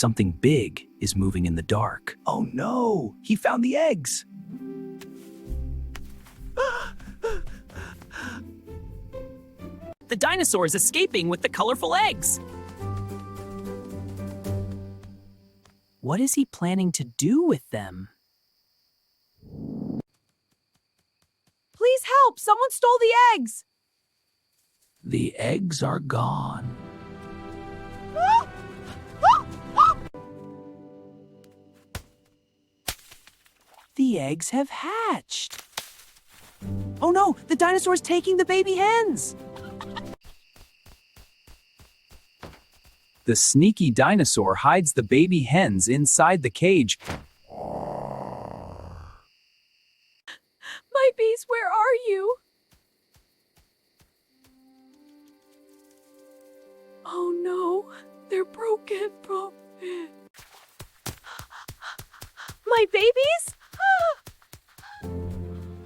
Something big is moving in the dark. Oh no, he found the eggs. The dinosaur is escaping with the colorful eggs. What is he planning to do with them? Please help! Someone stole the eggs! The eggs are gone. The eggs have hatched. Oh no, the dinosaur's taking the baby hens. The sneaky dinosaur hides the baby hens inside the cage. My bees, where are you? Oh no, they're broken. My babies?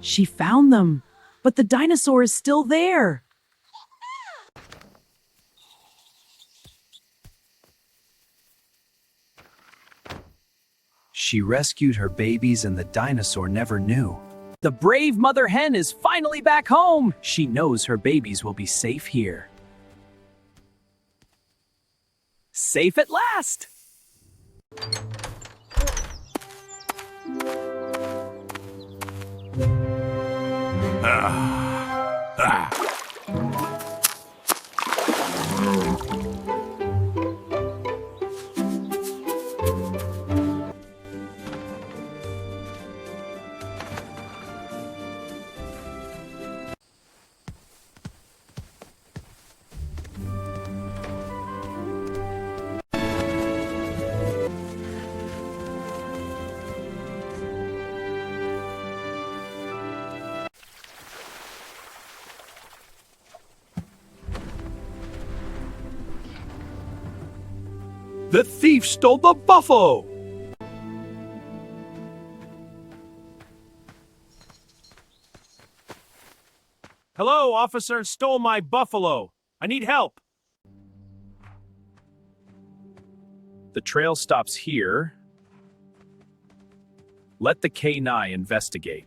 She found them, but the dinosaur is still there. She rescued her babies and the dinosaur never knew. The brave mother hen is finally back home. She knows her babies will be safe here. Safe at last! The thief stole the buffalo! Hello, officer. Stole my buffalo. I need help. The trail stops here. Let the K9 investigate.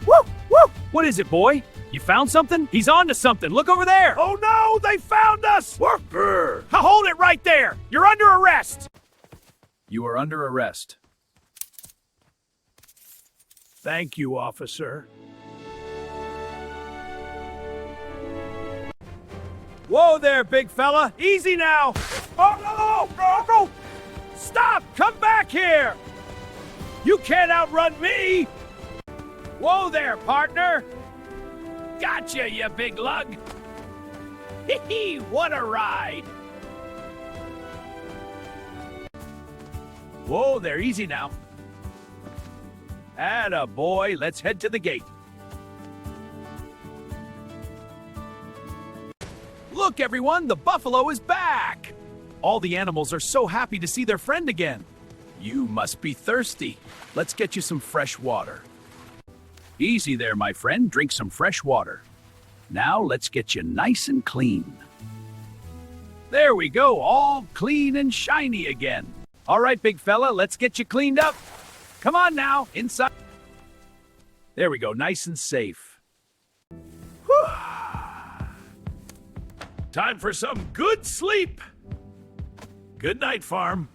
Woo! Woo! What is it, boy? You found something? He's on to something. Look over there. Oh no, they found us! Worker! Hold it right there. You're under arrest. You are under arrest. Thank you, officer. Whoa there, big fella. Easy now. Oh no! No! No! Stop! Come back here! You can't outrun me! Whoa there, partner! Gotcha, you big lug! Hee-hee, what a ride! Whoa there, easy now. Atta boy, let's head to the gate. Look, everyone, the buffalo is back! All the animals are so happy to see their friend again. You must be thirsty. Let's get you some fresh water. Easy there, my friend. Drink some fresh water. Now let's get you nice and clean. There we go, all clean and shiny again. All right, big fella, let's get you cleaned up. Come on now, inside. There we go, nice and safe. Whew. Time for some good sleep. Good night, farm.